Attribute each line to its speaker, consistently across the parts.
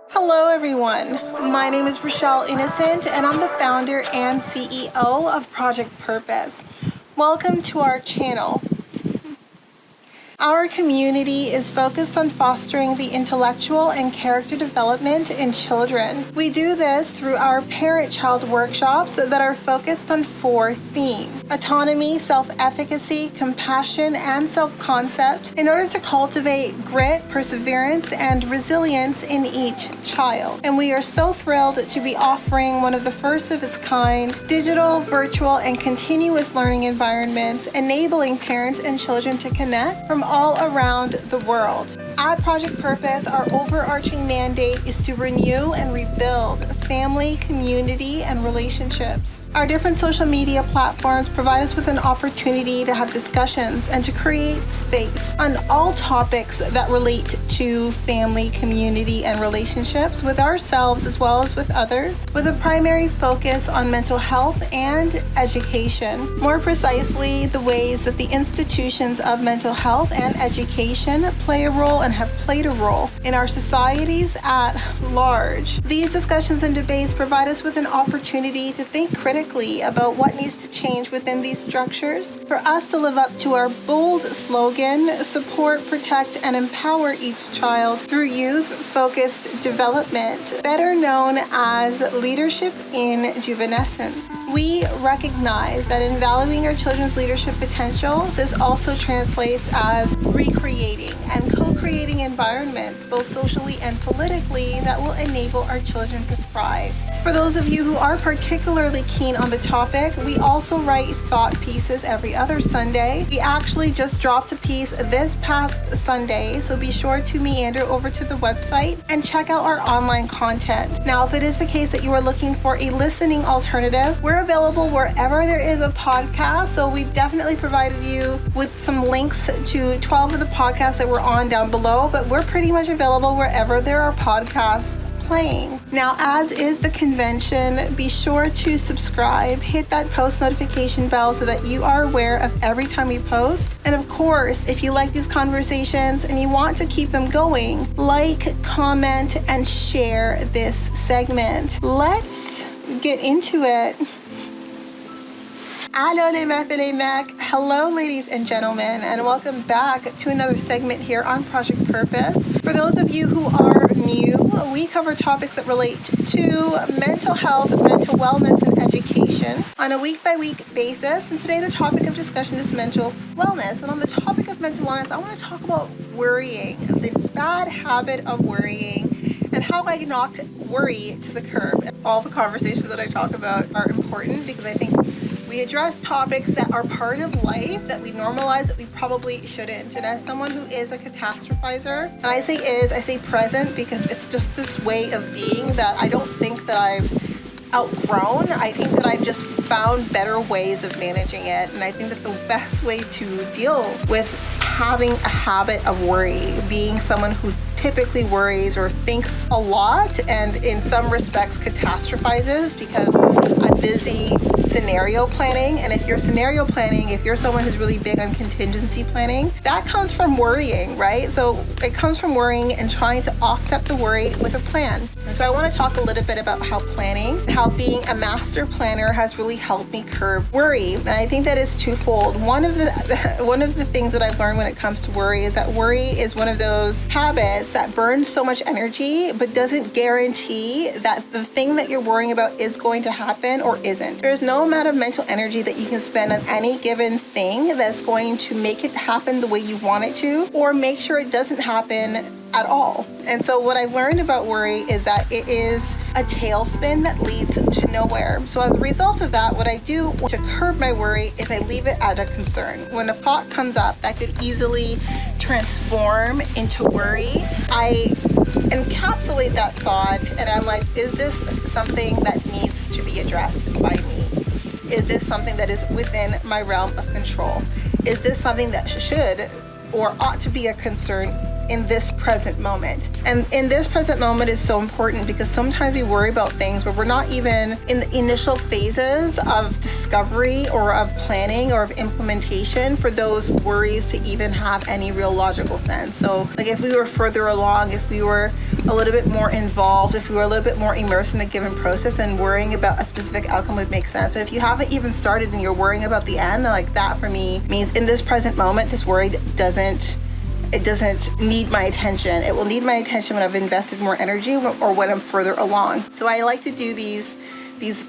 Speaker 1: Hello everyone, my name is Rochelle Innocent and I'm the founder and CEO of Project Purpose. Welcome to our channel. Our community is focused on fostering the intellectual and character development in children. We do this through our parent-child workshops that are focused on 4 themes: autonomy, self-efficacy, compassion, and self-concept, in order to cultivate grit, perseverance, and resilience in each child. And we are so thrilled to be offering one of the first of its kind digital, virtual, and continuous learning environments, enabling parents and children to connect from all around the world. At Project Purpose, our overarching mandate is to renew and rebuild family, community, and relationships. Our different social media platforms provide us with an opportunity to have discussions and to create space on all topics that relate to family, community, and relationships with ourselves as well as with others, with a primary focus on mental health and education. More precisely, the ways that the institutions of mental health and education play a role and have played a role in our societies at large. These discussions and debates provide us with an opportunity to think critically about what needs to change within these structures for us to live up to our bold slogan, support, protect, and empower each child through youth-focused development, better known as leadership in juvenescence. We recognize that in valuing our children's leadership potential, this also translates as recreating and co-creating environments, both socially and politically, that will enable our children to thrive. For those of you who are particularly keen on the topic, we also write thought pieces every other Sunday. We actually just dropped a piece this past Sunday, so be sure to meander over to the website and check out our online content. Now, if it is the case that you are looking for a listening alternative, we're available wherever there is a podcast, so we've definitely provided you with some links to 12 of the podcasts that we're on down below, but we're pretty much available wherever there are podcasts playing. Now, as is the convention, be sure to subscribe, hit that post notification bell so that you are aware of every time we post. And of course, if you like these conversations and you want to keep them going, like, comment, and share this segment. Let's get into it. Allô les meufs et les mecs. Hello ladies and gentlemen, and welcome back to another segment here on Project Purpose. For those of you who are new, we cover topics that relate to mental health, mental wellness, and education on a week-by-week basis. And today the topic of discussion is mental wellness. And on the topic of mental wellness, I want to talk about worrying, the bad habit of worrying, and how I knocked worry to the curb. All the conversations that I talk about are important because I think we address topics that are part of life that we normalize that we probably shouldn't. And as someone who is a catastrophizer, and I say present because it's just this way of being that I don't think that I've outgrown. I think that I've just found better ways of managing it. And I think that the best way to deal with having a habit of worry, being someone who typically worries or thinks a lot and in some respects catastrophizes because I'm busy scenario planning. And if you're scenario planning, if you're someone who's really big on contingency planning, that comes from worrying, right? So it comes from worrying and trying to offset the worry with a plan. And so I want to talk a little bit about how planning, how being a master planner has really helped me curb worry. And I think that is twofold. One of the things that I've learned when it comes to worry is that worry is one of those habits that burns so much energy but doesn't guarantee that the thing that you're worrying about is going to happen or isn't. There's no amount of mental energy that you can spend on any given thing that's going to make it happen the way you want it to or make sure it doesn't happen at all. And so what I've learned about worry is that it is a tailspin that leads to nowhere. So as a result of that, what I do to curb my worry is I leave it at a concern. When a thought comes up that could easily transform into worry, I encapsulate that thought and I'm like, is this something that needs to be addressed by me? Is this something that is within my realm of control? Is this something that should or ought to be a concern in this present moment. And in this present moment is so important because sometimes we worry about things where we're not even in the initial phases of discovery or of planning or of implementation for those worries to even have any real logical sense. So like if we were further along, if we were a little bit more involved, if we were a little bit more immersed in a given process, then worrying about a specific outcome would make sense. But if you haven't even started and you're worrying about the end, then like that for me means in this present moment, this worry doesn't need my attention. It will need my attention when I've invested more energy or when I'm further along. So I like to do these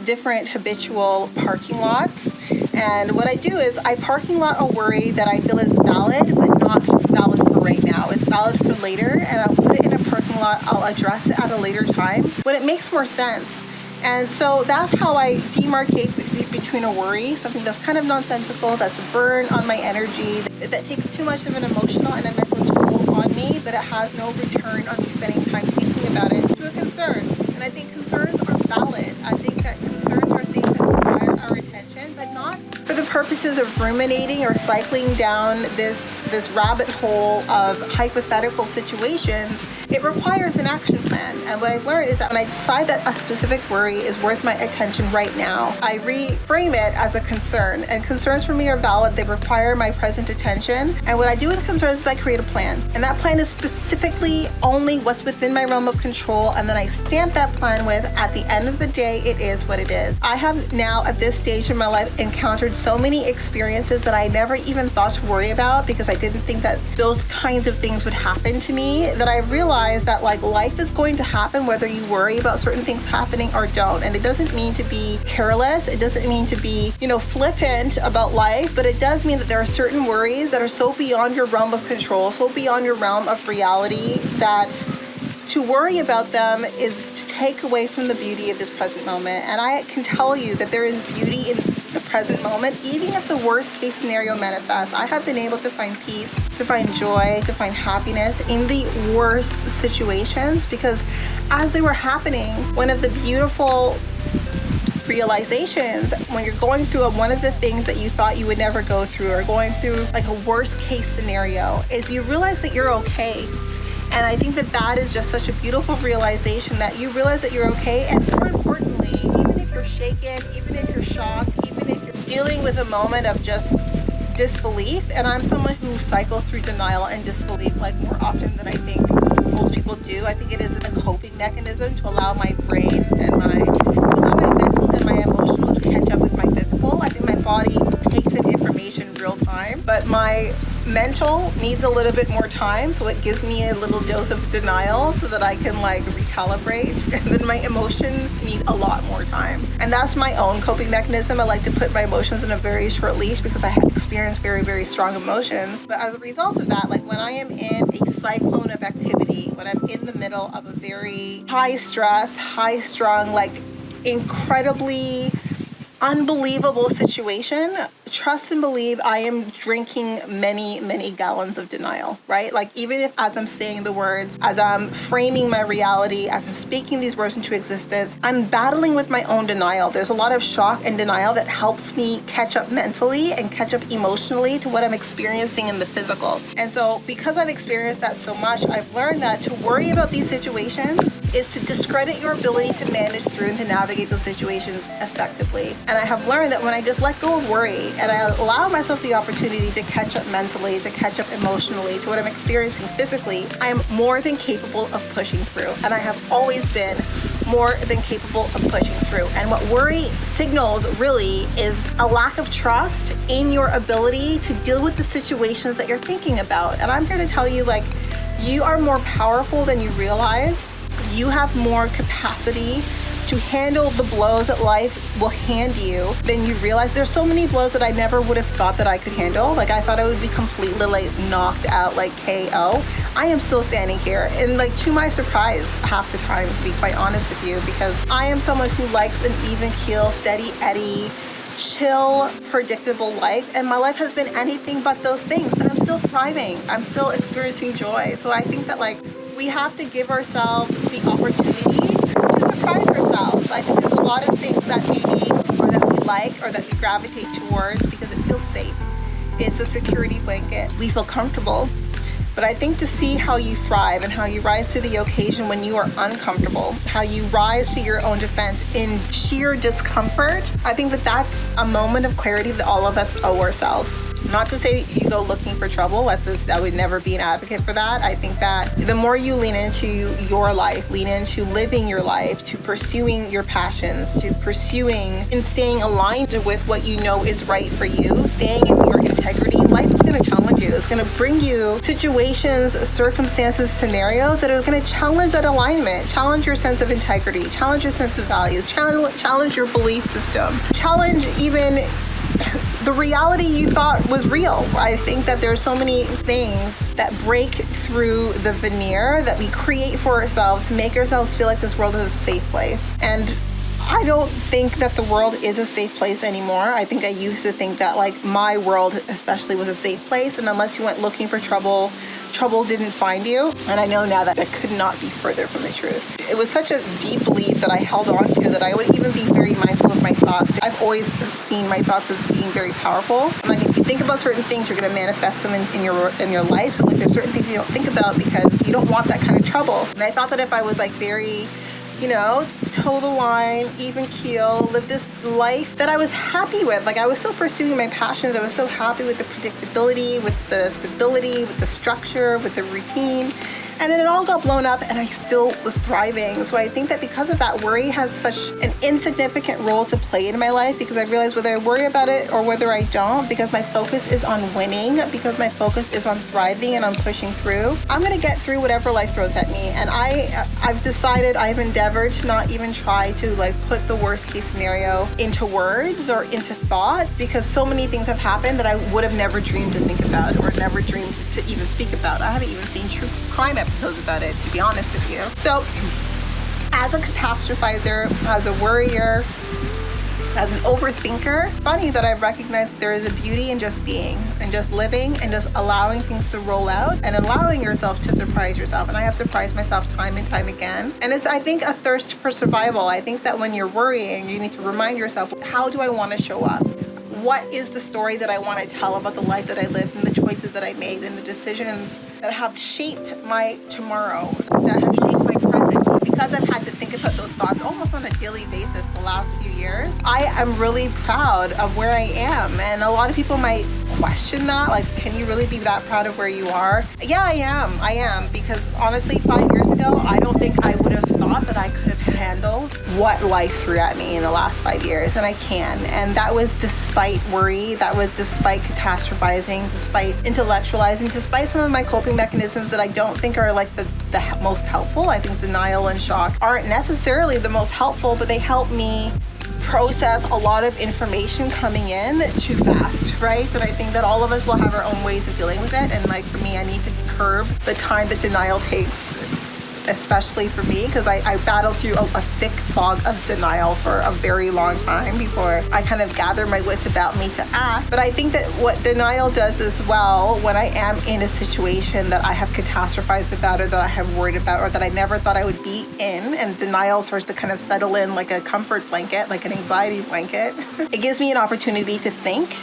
Speaker 1: different habitual parking lots. And what I do is I parking lot a worry that I feel is valid, but not valid for right now. It's valid for later, and I'll put it in a parking lot. I'll address it at a later time when it makes more sense. And so that's how I demarcate between a worry, something that's kind of nonsensical, that's a burn on my energy, that takes too much of an emotional and a mental toll on me, but it has no return on me spending time thinking about it, to a concern. And I think concerns are valid. I think that concerns are things that require our attention, but not for the purposes of ruminating or cycling down this rabbit hole of hypothetical situations. It requires an action plan. And what I've learned is that when I decide that a specific worry is worth my attention right now, I reframe it as a concern. And concerns for me are valid. They require my present attention. And what I do with concerns is I create a plan. And that plan is specifically only what's within my realm of control. And then I stamp that plan with, at the end of the day, it is what it is. I have now, at this stage in my life, encountered so many experiences that I never even thought to worry about because I didn't think that those kinds of things would happen to me, that I realized that like life is going to happen whether you worry about certain things happening or don't. And it doesn't mean to be careless. It doesn't mean to be, flippant about life, but it does mean that there are certain worries that are so beyond your realm of control, so beyond your realm of reality, that to worry about them is to take away from the beauty of this present moment. And I can tell you that there is beauty in the present moment, even if the worst case scenario manifests. I have been able to find peace, to find joy, to find happiness in the worst situations, because as they were happening, one of the beautiful realizations when you're going through one of the things that you thought you would never go through, or going through like a worst case scenario, is you realize that you're okay. And I think that that is just such a beautiful realization, that you realize that you're okay. And more importantly, even if you're shaken, even if you're shocked, even if you're dealing with a moment of just disbelief, and I'm someone who cycles through denial and disbelief like more often than I think most people do. I think it is a coping mechanism to allow my brain and my mental and my emotional to catch up with my physical. I think my body takes in information real time, but my mental needs a little bit more time, so it gives me a little dose of denial so that I can like recalibrate. And then my emotions need a lot more time, and that's my own coping mechanism. I like to put my emotions in a very short leash because I have experienced very, very strong emotions. But as a result of that, like when I am in a cyclone of activity, when I'm in the middle of a very high stress, high strung, like incredibly unbelievable situation, trust and believe I am drinking many, many gallons of denial, right? Like even if as I'm saying the words, as I'm framing my reality, as I'm speaking these words into existence, I'm battling with my own denial. There's a lot of shock and denial that helps me catch up mentally and catch up emotionally to what I'm experiencing in the physical. And so because I've experienced that so much, I've learned that to worry about these situations is to discredit your ability to manage through and to navigate those situations effectively. And I have learned that when I just let go of worry and I allow myself the opportunity to catch up mentally, to catch up emotionally to what I'm experiencing physically, I am more than capable of pushing through. And I have always been more than capable of pushing through. And what worry signals really is a lack of trust in your ability to deal with the situations that you're thinking about. And I'm here to tell you, like, you are more powerful than you realize. You have more capacity to handle the blows that life will hand you than you realize. There's so many blows that I never would have thought that I could handle. Like I thought I would be completely like knocked out, like KO. I am still standing here, and like to my surprise half the time, to be quite honest with you, because I am someone who likes an even keel, steady Eddie, chill, predictable life, and my life has been anything but those things, and I'm still thriving. I'm still experiencing joy. So I think that like we have to give ourselves the opportunity to surprise ourselves. I think there's a lot of things that maybe, or that we like, or that we gravitate towards because it feels safe. It's a security blanket. We feel comfortable. But I think to see how you thrive and how you rise to the occasion when you are uncomfortable, how you rise to your own defense in sheer discomfort, I think that that's a moment of clarity that all of us owe ourselves. Not to say that you go looking for trouble. I would never be an advocate for that. I think that the more you lean into your life, lean into living your life, to pursuing your passions, to pursuing and staying aligned with what you know is right for you, staying in your integrity, life is going to challenge you. It's going to bring you situations, circumstances, scenarios that are going to challenge that alignment, challenge your sense of integrity, challenge your sense of values, challenge your belief system, challenge even the reality you thought was real. I think that there's so many things that break through the veneer that we create for ourselves to make ourselves feel like this world is a safe place. And I don't think that the world is a safe place anymore. I think I used to think that like my world especially was a safe place, and unless you went looking for trouble didn't find you. And I know now that it could not be further from the truth. It was such a deep belief that I held on to that I would even be very mindful of my thoughts. I've always seen my thoughts as being very powerful. Like if you think about certain things, you're going to manifest them in your life. So like there's certain things you don't think about because you don't want that kind of trouble. And I thought that if I was like very, toe the line, even keel, live this life that I was happy with. Like I was still pursuing my passions. I was so happy with the predictability, with the stability, with the structure, with the routine. And then it all got blown up and I still was thriving. So I think that because of that, worry has such an insignificant role to play in my life, because I realized whether I worry about it or whether I don't, because my focus is on winning, because my focus is on thriving and on pushing through, I'm going to get through whatever life throws at me. And I've decided, I've endeavored to not even try to like put the worst case scenario into words or into thought, because so many things have happened that I would have never dreamed to think about or never dreamed to even speak about. I haven't even seen true crime episodes about it, to be honest with you. So as a catastrophizer, as a worrier, as an overthinker, funny that I've recognized there is a beauty in just being and just living and just allowing things to roll out and allowing yourself to surprise yourself. And I have surprised myself time and time again. And it's, I think, a thirst for survival. I think that when you're worrying, you need to remind yourself, how do I want to show up? What is the story that I want to tell about the life that I lived and the choices that I made and the decisions that have shaped my tomorrow, that have shaped my present? Because I've had to think about those thoughts almost on a daily basis the last few years, I am really proud of where I am. And a lot of people might question that, like, can you really be that proud of where you are? Yeah, I am, because honestly, 5 years ago, I don't think I would have thought that I could have handled what life threw at me in the last 5 years, and I can. And that was despite worry, that was despite catastrophizing, despite intellectualizing, despite some of my coping mechanisms that I don't think are like the most helpful. I think denial and shock aren't necessarily the most helpful, but they help me process a lot of information coming in too fast, right? And I think that all of us will have our own ways of dealing with it. And like for me, I need to curb the time that denial takes, especially for me, because I battled through a thick fog of denial for a very long time before I kind of gathered my wits about me to act. But I think that what denial does as well, when I am in a situation that I have catastrophized about or that I have worried about or that I never thought I would be in, and denial starts to kind of settle in like a comfort blanket, like an anxiety blanket, it gives me an opportunity to think,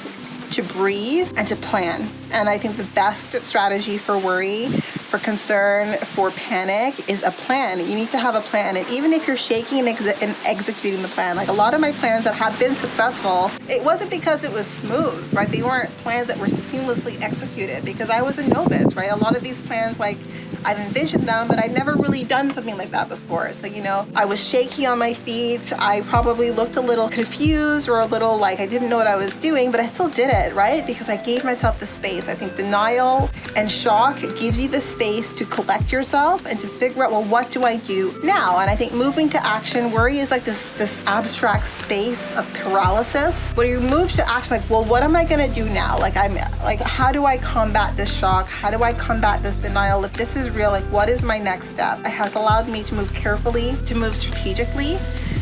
Speaker 1: to breathe, and to plan. And I think the best strategy for worry, for concern, for panic is a plan. You need to have a plan. And even if you're shaking and executing the plan, like a lot of my plans that have been successful, it wasn't because it was smooth, right? They weren't plans that were seamlessly executed because I was a novice, right? A lot of these plans, like I've envisioned them, but I've never really done something like that before. So, I was shaky on my feet. I probably looked a little confused or a little like I didn't know what I was doing, but I still did it, right? Because I gave myself the space. I think denial and shock gives you the space to collect yourself and to figure out, well, what do I do now? And I think moving to action, worry is like this abstract space of paralysis where you move to action, like, well, what am I gonna do now? Like, how do I combat this shock? How do I combat this denial? If this is real, like, what is my next step? It has allowed me to move carefully, to move strategically,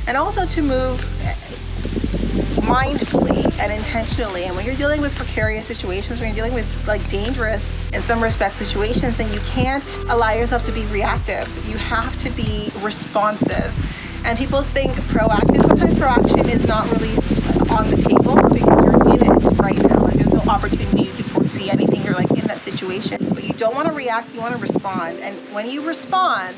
Speaker 1: and also to move mindfully and intentionally. And when you're dealing with precarious situations, when you're dealing with like dangerous, in some respects, situations, then you can't allow yourself to be reactive. You have to be responsive. And people think proactive. Sometimes proaction is not really on the table because you're in it right now. Like there's no opportunity to foresee anything. You're like in that situation, but you don't want to react, you want to respond. And when you respond,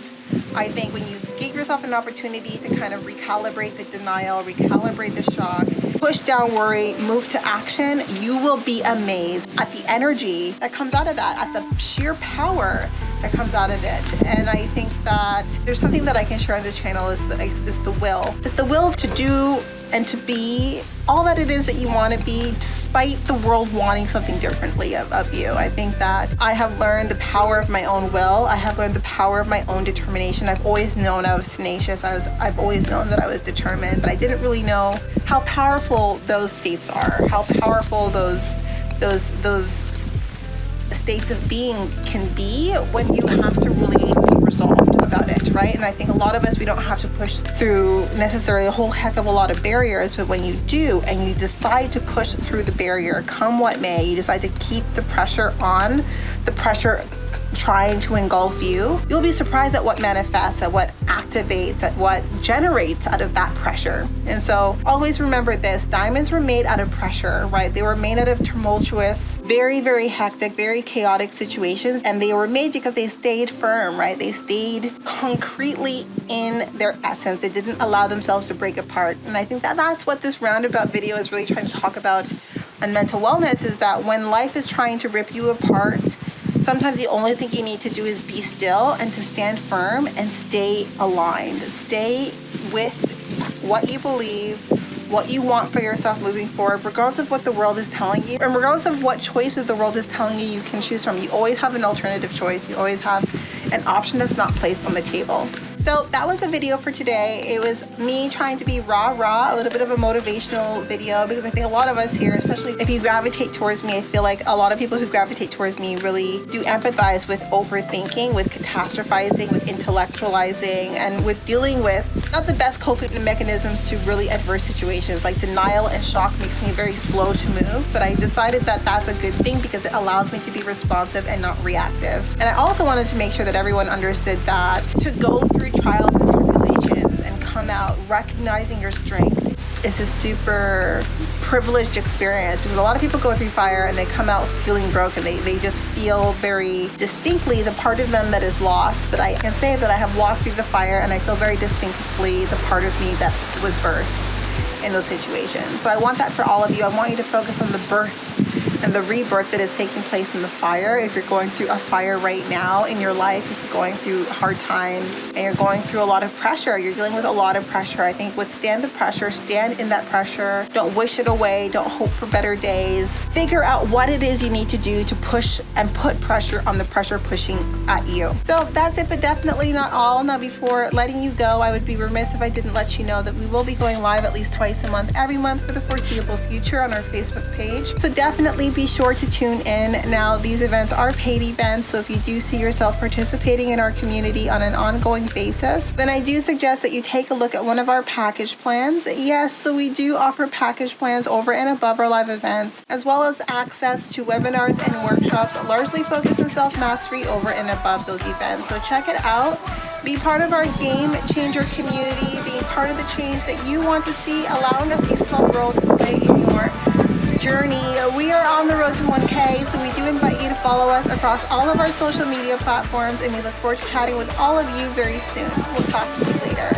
Speaker 1: I think when you give yourself an opportunity to kind of recalibrate the denial, recalibrate the shock, push down worry, move to action, you will be amazed at the energy that comes out of that, at the sheer power that comes out of it. And I think that there's something that I can share on this channel is the will. It's the will to do and to be all that it is that you want to be, despite the world wanting something differently of you. I think that I have learned the power of my own will. I have learned the power of my own determination. I've always known I was tenacious. I've always known that I was determined, but I didn't really know how powerful those states are, how powerful those states of being can be when you have to really be resolved about it, right? And I think a lot of us, we don't have to push through necessarily a whole heck of a lot of barriers, but when you do and you decide to push through the barrier, come what may, you decide to keep the pressure on, the pressure trying to engulf you, you'll be surprised at what manifests, at what activates, at what generates out of that pressure. And so always remember this, diamonds were made out of pressure, right? They were made out of tumultuous, very, very hectic, very chaotic situations. And they were made because they stayed firm, right? They stayed concretely in their essence. They didn't allow themselves to break apart. And I think that that's what this roundabout video is really trying to talk about on mental wellness, is that when life is trying to rip you apart, sometimes the only thing you need to do is be still and to stand firm and stay aligned. Stay with what you believe, what you want for yourself moving forward, regardless of what the world is telling you, and regardless of what choices the world is telling you you can choose from. You always have an alternative choice. You always have an option that's not placed on the table. So that was the video for today. It was me trying to be raw, a little bit of a motivational video, because I think a lot of us here, especially if you gravitate towards me, I feel like a lot of people who gravitate towards me really do empathize with overthinking, with catastrophizing, with intellectualizing, and with dealing with not the best coping mechanisms to really adverse situations. Like denial and shock makes me very slow to move, but I decided that that's a good thing because it allows me to be responsive and not reactive. And I also wanted to make sure that everyone understood that to go through trials and tribulations and come out recognizing your strength is a super privileged experience, because a lot of people go through fire and they come out feeling broken. They just feel very distinctly the part of them that is lost. But I can say that I have walked through the fire and I feel very distinctly the part of me that was birthed in those situations. So I want that for all of you. I want you to focus on the birth and the rebirth that is taking place in the fire. If you're going through a fire right now in your life, if you're going through hard times and you're going through a lot of pressure, you're dealing with a lot of pressure, I think withstand the pressure, stand in that pressure, don't wish it away, don't hope for better days. Figure out what it is you need to do to push and put pressure on the pressure pushing at you. So that's it, but definitely not all. Now, before letting you go, I would be remiss if I didn't let you know that we will be going live at least twice a month, every month for the foreseeable future on our Facebook page. So definitely be sure to tune in. Now, these events are paid events, so if you do see yourself participating in our community on an ongoing basis, then I do suggest that you take a look at one of our package plans. Yes, so we do offer package plans over and above our live events, as well as access to webinars and workshops largely focused on self-mastery over and above those events. So check it out. Be part of our game changer community, being part of the change that you want to see, allowing us a small role to play in your journey. We are on the road to 1K, so we do invite you to follow us across all of our social media platforms, and we look forward to chatting with all of you very soon. We'll talk to you later.